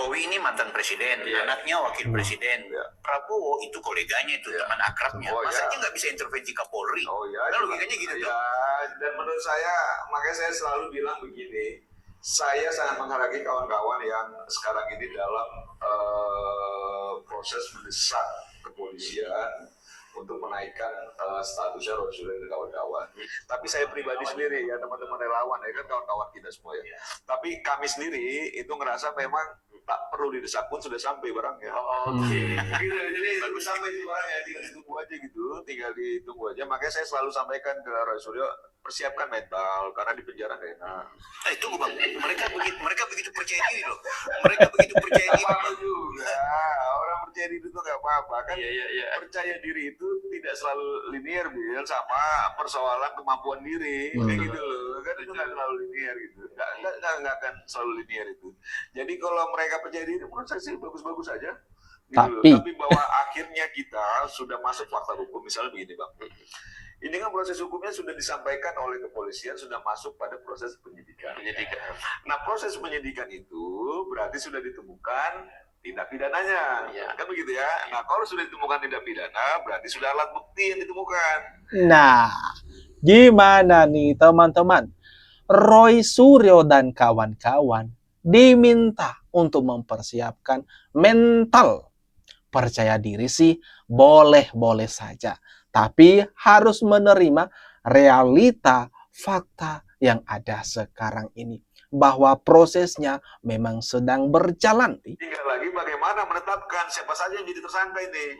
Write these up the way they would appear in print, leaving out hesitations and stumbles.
Jokowi ini mantan presiden, anaknya wakil presiden. Prabowo itu koleganya, itu teman akrabnya. Masa dia nggak bisa intervensi Kapolri? Kan logikanya gitu tuh. Dan menurut saya, makanya saya selalu bilang begini, saya sangat menghargai kawan-kawan yang sekarang ini dalam proses mendesak kepolisian untuk menaikkan statusnya Roy Suryo dan kawan-kawan. Tapi saya pribadi sendiri ya, teman-teman relawan ya kan, kawan-kawan kita semua ya. Tapi kami sendiri itu ngerasa memang tak perlu didesak pun sudah sampai barangnya. Gitu, jadi bagus sampai di barangnya, tinggal ditunggu aja gitu, tinggal ditunggu aja. Makanya saya selalu sampaikan ke Roy Suryo, persiapkan mental karena di penjara gak enak. Tunggu bang, mereka begitu percaya diri loh. Mereka begitu percaya diri. Apa juga, orang percaya diri itu gak apa-apa kan. Percaya diri itu tidak selalu linear, Bil, sama persoalan kemampuan diri. Kayak gitu loh, kan itu gak selalu linear gitu. Gak akan selalu linear itu. Jadi kalau mereka percaya diri, menurut saya sih bagus-bagus aja. Gitu. Tapi bahwa akhirnya kita sudah masuk fakta hukum, misalnya begini bang. Ini kan proses hukumnya sudah disampaikan oleh kepolisian, sudah masuk pada proses penyidikan. Nah, proses penyidikan itu berarti sudah ditemukan tindak pidananya. Kan begitu ya. Nah, kalau sudah ditemukan tindak pidana, berarti sudah alat bukti yang ditemukan. Nah, gimana nih teman-teman? Roy Suryo dan kawan-kawan diminta untuk mempersiapkan mental. Percaya diri sih boleh-boleh saja. Tapi harus menerima realita fakta yang ada sekarang ini. Bahwa prosesnya memang sedang berjalan. Tinggal lagi bagaimana menetapkan siapa saja yang jadi tersangka ini.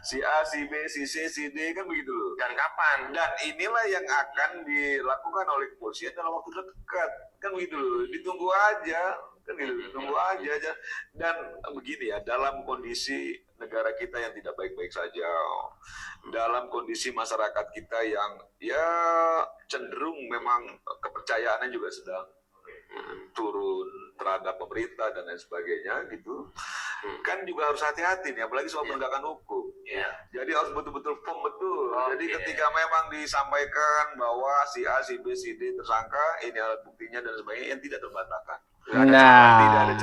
Si A, si B, si C, si D, kan begitu loh. Dan kapan? Dan inilah yang akan dilakukan oleh kepolisian dalam waktu dekat. Kan begitu loh, ditunggu aja. Kan gitu, tunggu aja. Dan begini ya, dalam kondisi negara kita yang tidak baik-baik saja, dalam kondisi masyarakat kita yang ya cenderung memang kepercayaannya juga sedang turun terhadap pemerintah dan lain sebagainya gitu, kan juga harus hati-hati nih, apalagi soal penegakan hukum. Jadi harus betul-betul firm betul. Jadi ketika memang disampaikan bahwa si A, si B, si D tersangka, ini alat buktinya dan sebagainya yang tidak terbantahkan. Nah,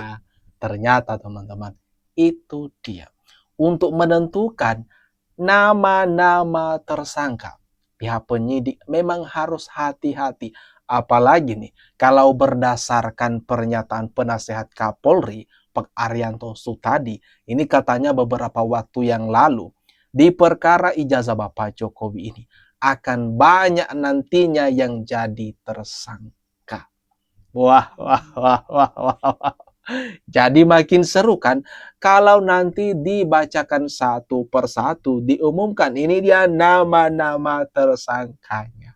ternyata teman-teman, itu dia. Untuk menentukan nama-nama tersangka, pihak penyidik memang harus hati-hati. Apalagi nih, kalau berdasarkan pernyataan penasehat Kapolri, Pak Arianto Sutadi, ini katanya beberapa waktu yang lalu, di perkara ijazah Bapak Jokowi ini, akan banyak nantinya yang jadi tersangka. Wah. Jadi makin seru kan kalau nanti dibacakan satu persatu, diumumkan ini dia nama-nama tersangkanya.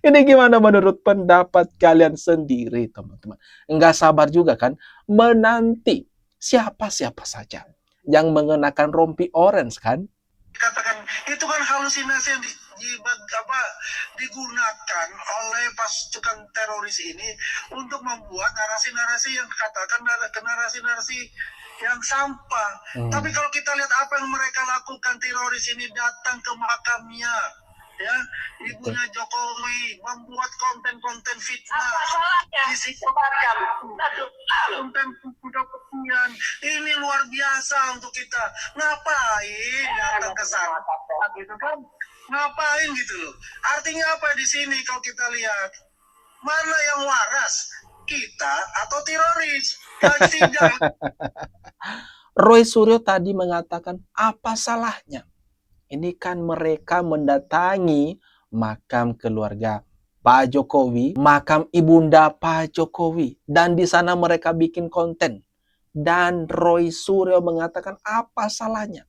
Ini gimana menurut pendapat kalian sendiri teman-teman? Enggak sabar juga kan menanti siapa-siapa saja yang mengenakan rompi orange kan? Katakan itu kan halusinasi yang digunakan oleh pasukan teroris ini untuk membuat narasi-narasi yang katakan narasi-narasi yang sampah. Tapi kalau kita lihat apa yang mereka lakukan, teroris ini datang ke makamnya, ya, ibunya Jokowi, membuat konten-konten fitnah. Konten kemudian ini luar biasa untuk kita. Ngapain datang ke sana? Gitu kan? Ngapain gitu loh? Artinya apa di sini kalau kita lihat? Mana yang waras? Kita atau teroris? Tidak. Roy Suryo tadi mengatakan apa salahnya? Ini kan mereka mendatangi makam keluarga Pak Jokowi, makam ibunda Pak Jokowi. Dan di sana mereka bikin konten. Dan Roy Suryo mengatakan apa salahnya?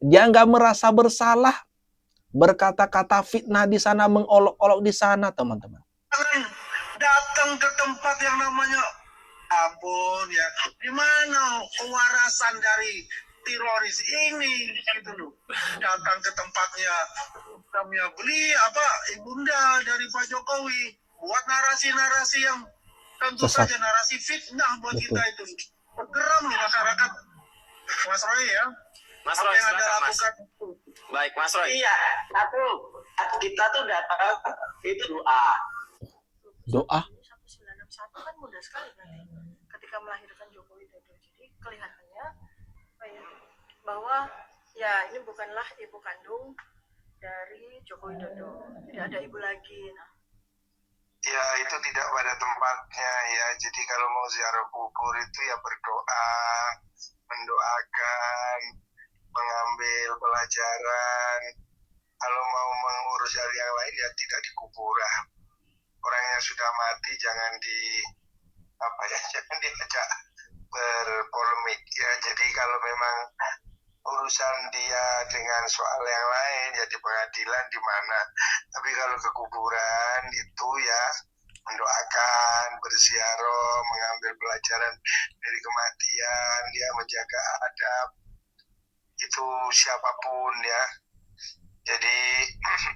Dia nggak merasa bersalah berkata-kata fitnah di sana, mengolok-olok di sana, teman-teman. Datang ke tempat yang namanya ampun ya, di mana kewarasan dari teroris ini gitu loh. Datang ke tempatnya kami beli ibunda dari Pak Jokowi, buat narasi-narasi yang tentu saja narasi fitnah buat kita itu. Geram loh masyarakat. Mas Roy ya. Mas Roy, yang ada lakukan. Baik, Mas Roy. Iya, satu kita tuh datang itu doa. Doa? 1961 kan mudah sekali berarti. Ketika ketika melahirkan Joko Widodo. Jadi kelihatannya bahwa ya ini bukanlah ibu kandung dari Joko Widodo, tidak ada ibu lagi. Nah, ya itu tidak pada tempatnya ya. Jadi kalau mau ziarah kubur itu ya berdoa, mendoakan, mengambil pelajaran. Kalau mau mengurus hal yang lain ya tidak di kuburan. Orang yang sudah mati jangan jangan diajak berpolemik ya. Jadi kalau memang urusan dia dengan soal yang lain ya di pengadilan di mana. Tapi kalau ke kuburan itu ya mendoakan, berziarah, mengambil pelajaran dari kematian, ya menjaga adab itu siapapun ya. Jadi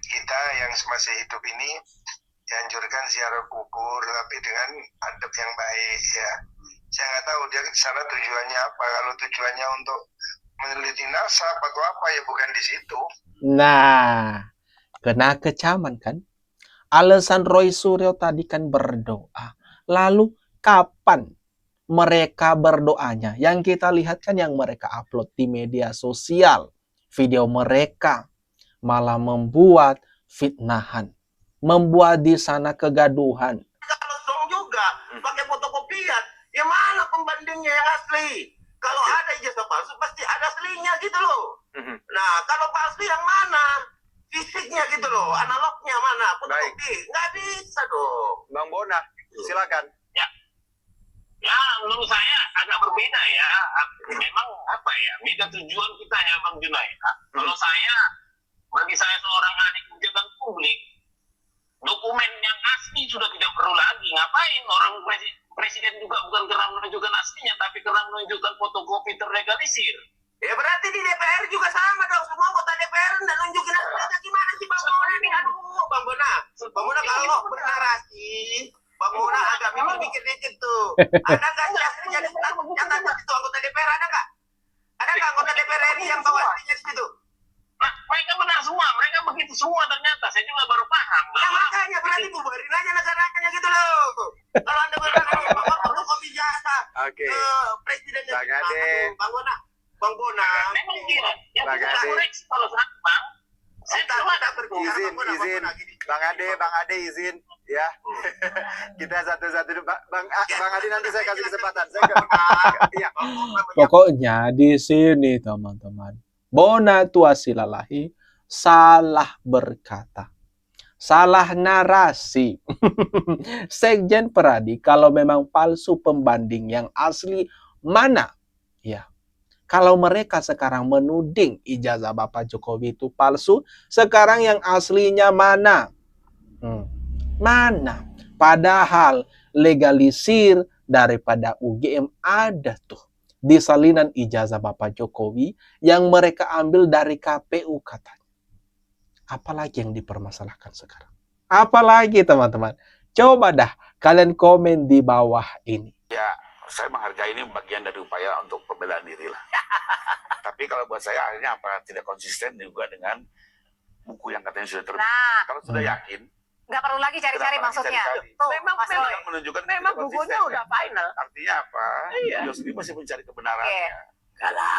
kita yang masih hidup ini dianjurkan ziarah kubur tapi dengan adab yang baik ya. Saya nggak tahu dia ke sana tujuannya apa. Kalau tujuannya untuk meneliti nasab atau apa ya bukan di situ. Nah, kena kecaman kan? Alasan Roy Suryo tadi kan berdoa. Lalu kapan mereka berdoanya? Yang kita lihat kan yang mereka upload di media sosial. Video mereka malah membuat fitnahan. Membuat di sana kegaduhan. Kalau dong juga pakai fotokopian, ya mana pembandingnya yang asli? Kalau ada ijazah palsu pasti ada aslinya gitu loh. Nah kalau palsu yang mana? Fisiknya gitu loh, analognya mana? Fotokopi nggak bisa dong. Bang Bona, silakan. Ya, menurut saya agak berbeda ya. Memang apa ya? Beda tujuan kita ya, Bang Junai. Kalau bagi saya seorang adik pejabat publik, dokumen yang asli sudah tidak perlu lagi. Ngapain orang presiden juga bukan karena menunjukkan aslinya, tapi karena menunjukkan fotokopi terlegalisir. Ya berarti di DPR juga sama dong. Semua anggota DPR nggak nunjukin aslinya. Gimana sih Bang Bona ini? Aduh, Bang Bona. Bang Bona kalau bernarasi, Bang Bona agak mikir dikit tuh. Ada nggak sih aslinya di situ anggota DPR? Ada nggak? Ada nggak anggota DPR ini yang bawa aslinya di situ? Nah, mereka benar semua, mereka begitu semua ternyata. Saya juga baru paham. Ya makanya berarti bubarin aja negaranya gitu loh. Kalau Anda berani bawa kopi jasa presidennya. Bang Bona. Memang gila. Yang Bang kita Ade. koreksi kalau saat Bang. Saya Kita berbicara Izin. Bang Ade izin ya. Kita satu-satu dulu. Bang Ade nanti saya kasih kesempatan. Iya. Pokoknya di sini teman-teman, Bona Tuasilalahi salah berkata. Salah narasi. Sekjen Peradi kalau memang palsu pembanding yang asli mana? Ya. Kalau mereka sekarang menuding ijazah Bapak Jokowi itu palsu, sekarang yang aslinya mana? Mana? Padahal legalisir daripada UGM ada tuh di salinan ijazah Bapak Jokowi yang mereka ambil dari KPU katanya. Apalagi yang dipermasalahkan sekarang? Apalagi teman-teman? Coba dah kalian komen di bawah ini. Ya, saya menghargai ini bagian dari upaya untuk pembelaan diri lah. Tapi kalau buat saya akhirnya apa tidak konsisten juga dengan buku yang katanya sudah terbit. Nah, Kalau sudah yakin, nggak perlu lagi cari-cari kenapa maksudnya. cari-cari? Tuh, yang menunjukkan memang tidak bukunya konsisten, udah ya. final. Artinya apa? Beliau sendiri masih mencari kebenarannya.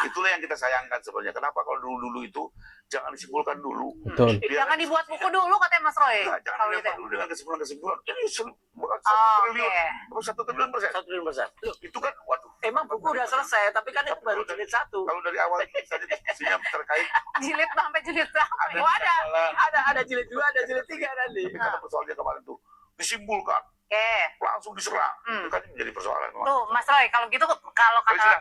Itulah yang kita sayangkan sebenarnya. Kenapa kalau dulu-dulu itu jangan disimpulkan dulu. Betul. Jangan dibuat buku dulu katanya Mas Roy. Nah, jangan Kalau gitu. dilempar dulu dengan kesimpulan-kesimpulan. Ini bukan Oke. 1 triliun persen. 1 triliun persen. Loh, itu kan, waduh. Emang buku udah selesai, tapi kan itu baru jilid 1. Kalau dari awal saja diskusinya terkait Jilid sampai jilid berapa? ada Oh, Ada jilid 2, ada jilid 3 nanti. Tapi karena persoalannya kemarin tuh disimpulkan, Oke. langsung diserang. Itu kan menjadi persoalan. Tuh, Mas Roy, kalau gitu kalau Tapi kata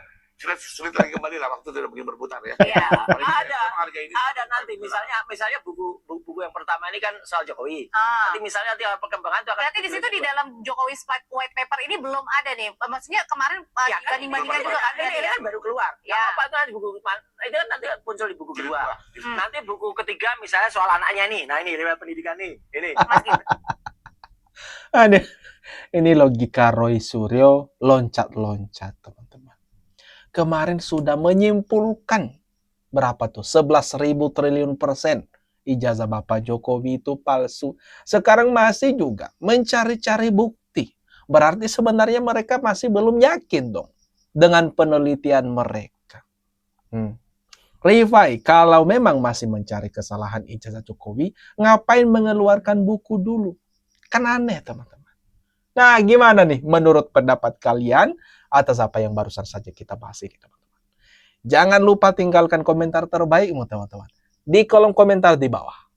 sulit lagi kembali lah, waktu tidak begini berputar ya. Iya. Ada nanti misalnya buku yang pertama ini kan soal Jokowi. Nanti misalnya perkembangan itu akan berarti di situ di dalam Jokowi white paper ini belum ada nih. Maksudnya kemarin banding-bandingnya juga kan ini kan baru keluar. Ya. Apa itu nanti buku itu kan nanti muncul di buku kedua. Nanti buku ketiga misalnya soal anaknya nih. Nah, ini riwayat pendidikan nih. Ini. Ini logika Roy Suryo loncat-loncat teman-teman. Kemarin sudah menyimpulkan berapa tuh? 11.000 triliun persen ijazah Bapak Jokowi itu palsu. Sekarang masih juga mencari-cari bukti. Berarti sebenarnya mereka masih belum yakin dong dengan penelitian mereka. Rifai, kalau memang masih mencari kesalahan ijazah Jokowi, ngapain mengeluarkan buku dulu? Kan aneh, teman-teman. Nah, gimana nih menurut pendapat kalian atas apa yang barusan saja kita bahas ini, teman-teman? Jangan lupa tinggalkan komentar terbaikmu, teman-teman, di kolom komentar di bawah.